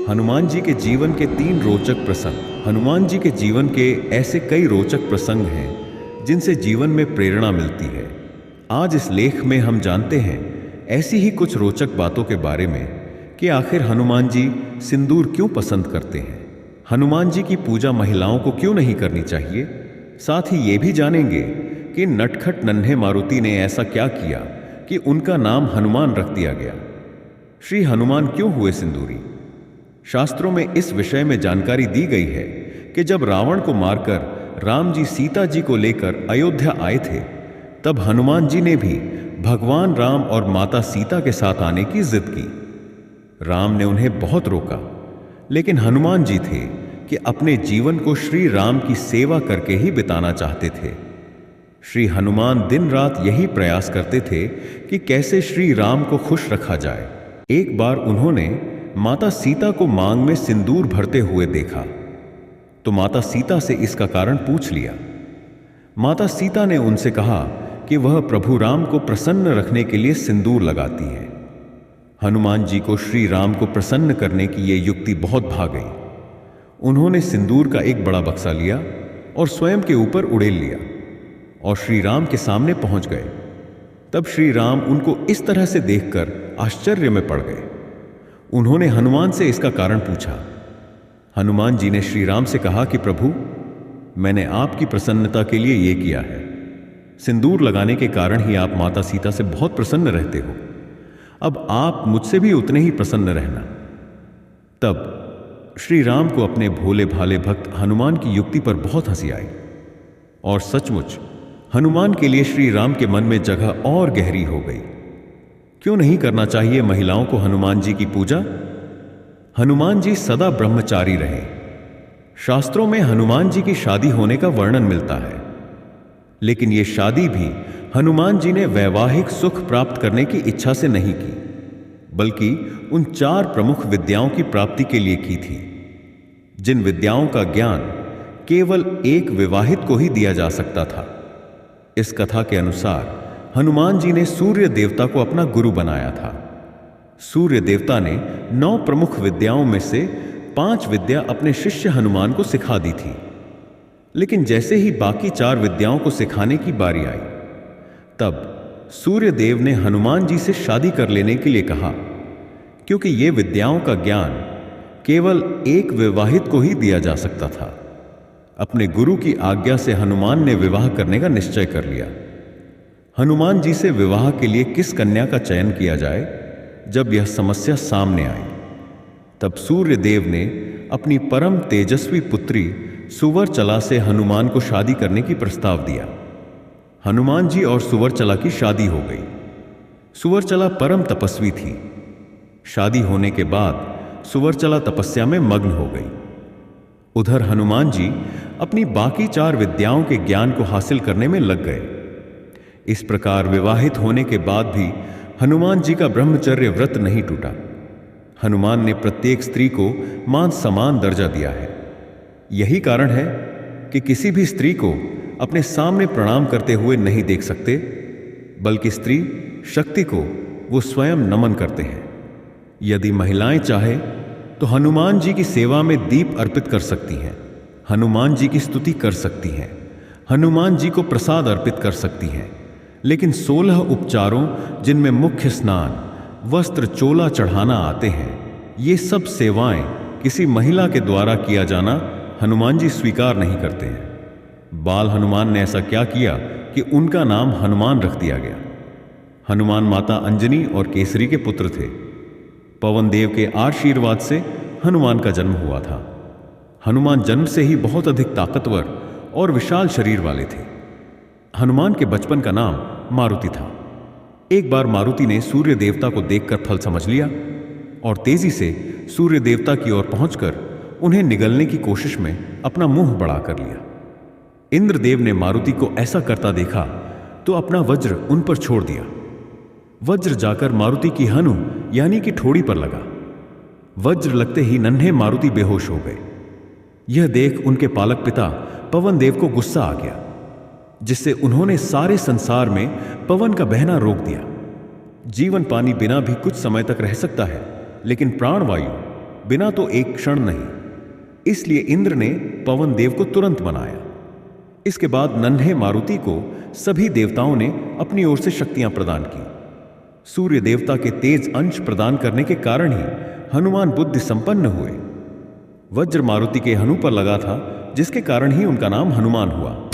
हनुमान जी के जीवन के 3 रोचक प्रसंग। हनुमान जी के जीवन के ऐसे कई रोचक प्रसंग हैं जिनसे जीवन में प्रेरणा मिलती है। आज इस लेख में हम जानते हैं ऐसी ही कुछ रोचक बातों के बारे में कि आखिर हनुमान जी सिंदूर क्यों पसंद करते हैं, हनुमान जी की पूजा महिलाओं को क्यों नहीं करनी चाहिए। साथ ही ये भी जानेंगे कि नटखट नन्हे मारुति ने ऐसा क्या किया कि उनका नाम हनुमान रख दिया गया। श्री हनुमान क्यों हुए सिंदूरी। शास्त्रों में इस विषय में जानकारी दी गई है कि जब रावण को मारकर राम जी सीता जी को लेकर अयोध्या आए थे, तब हनुमान जी ने भी भगवान राम और माता सीता के साथ आने की जिद की। राम ने उन्हें बहुत रोका, लेकिन हनुमान जी थे कि अपने जीवन को श्री राम की सेवा करके ही बिताना चाहते थे। श्री हनुमान दिन रात यही प्रयास करते थे कि कैसे श्री राम को खुश रखा जाए। एक बार उन्होंने माता सीता को मांग में सिंदूर भरते हुए देखा, तो माता सीता से इसका कारण पूछ लिया। माता सीता ने उनसे कहा कि वह प्रभु राम को प्रसन्न रखने के लिए सिंदूर लगाती हैं। हनुमान जी को श्री राम को प्रसन्न करने की यह युक्ति बहुत भा गई। उन्होंने सिंदूर का एक बड़ा बक्सा लिया और स्वयं के ऊपर उड़ेल लिया और श्री राम के सामने पहुंच गए। तब श्री राम उनको इस तरह से देखकर आश्चर्य में पड़ गए। उन्होंने हनुमान से इसका कारण पूछा। हनुमान जी ने श्री राम से कहा कि प्रभु, मैंने आपकी प्रसन्नता के लिए यह किया है। सिंदूर लगाने के कारण ही आप माता सीता से बहुत प्रसन्न रहते हो। अब आप मुझसे भी उतने ही प्रसन्न रहना। तब श्री राम को अपने भोले भाले भक्त हनुमान की युक्ति पर बहुत हंसी आई और सचमुच हनुमान के लिए श्री राम के मन में जगह और गहरी हो गई। क्यों नहीं करना चाहिए महिलाओं को हनुमान जी की पूजा। हनुमान जी सदा ब्रह्मचारी रहे। शास्त्रों में हनुमान जी की शादी होने का वर्णन मिलता है, लेकिन यह शादी भी हनुमान जी ने वैवाहिक सुख प्राप्त करने की इच्छा से नहीं की, बल्कि उन 4 प्रमुख विद्याओं की प्राप्ति के लिए की थी, जिन विद्याओं का ज्ञान केवल एक विवाहित को ही दिया जा सकता था। इस कथा के अनुसार हनुमान जी ने सूर्य देवता को अपना गुरु बनाया था। सूर्य देवता ने 9 प्रमुख विद्याओं में से 5 विद्या अपने शिष्य हनुमान को सिखा दी थी, लेकिन जैसे ही बाकी 4 विद्याओं को सिखाने की बारी आई, तब सूर्य देव ने हनुमान जी से शादी कर लेने के लिए कहा, क्योंकि ये विद्याओं का ज्ञान केवल एक विवाहित को ही दिया जा सकता था। अपने गुरु की आज्ञा से हनुमान ने विवाह करने का निश्चय कर लिया। हनुमान जी से विवाह के लिए किस कन्या का चयन किया जाए, जब यह समस्या सामने आई, तब सूर्य देव ने अपनी परम तेजस्वी पुत्री सुवर्चला से हनुमान को शादी करने की प्रस्ताव दिया। हनुमान जी और सुवर्चला की शादी हो गई। सुवर्चला परम तपस्वी थी। शादी होने के बाद सुवर्चला तपस्या में मग्न हो गई। उधर हनुमान जी अपनी बाकी 4 विद्याओं के ज्ञान को हासिल करने में लग गए। इस प्रकार विवाहित होने के बाद भी हनुमान जी का ब्रह्मचर्य व्रत नहीं टूटा। हनुमान ने प्रत्येक स्त्री को मान समान दर्जा दिया है। यही कारण है कि किसी भी स्त्री को अपने सामने प्रणाम करते हुए नहीं देख सकते, बल्कि स्त्री शक्ति को वो स्वयं नमन करते हैं। यदि महिलाएं चाहे तो हनुमान जी की सेवा में दीप अर्पित कर सकती हैं, हनुमान जी की स्तुति कर सकती हैं, हनुमान जी को प्रसाद अर्पित कर सकती हैं, लेकिन 16 उपचारों, जिनमें मुख्य स्नान, वस्त्र, चोला चढ़ाना आते हैं, ये सब सेवाएं किसी महिला के द्वारा किया जाना हनुमान जी स्वीकार नहीं करते हैं। बाल हनुमान ने ऐसा क्या किया कि उनका नाम हनुमान रख दिया गया। हनुमान माता अंजनी और केसरी के पुत्र थे। पवन देव के आशीर्वाद से हनुमान का जन्म हुआ था। हनुमान जन्म से ही बहुत अधिक ताकतवर और विशाल शरीर वाले थे। हनुमान के बचपन का नाम मारुति था। एक बार मारुति ने सूर्य देवता को देखकर फल समझ लिया और तेजी से सूर्य देवता की ओर पहुंचकर उन्हें निगलने की कोशिश में अपना मुंह बड़ा कर लिया। इंद्रदेव ने मारुति को ऐसा करता देखा तो अपना वज्र उन पर छोड़ दिया। वज्र जाकर मारुति की हनु यानी कि ठोड़ी पर लगा। वज्र लगते ही नन्हे मारुति बेहोश हो गए। यह देख उनके पालक पिता पवन देव को गुस्सा आ गया, जिससे उन्होंने सारे संसार में पवन का बहना रोक दिया। जीवन पानी बिना भी कुछ समय तक रह सकता है, लेकिन प्राणवायु बिना तो एक क्षण नहीं। इसलिए इंद्र ने पवन देव को तुरंत बनाया। इसके बाद नन्हे मारुति को सभी देवताओं ने अपनी ओर से शक्तियां प्रदान की। सूर्य देवता के तेज अंश प्रदान करने के कारण ही हनुमान बुद्धि संपन्न हुए। वज्र मारुति के हनु पर लगा था, जिसके कारण ही उनका नाम हनुमान हुआ।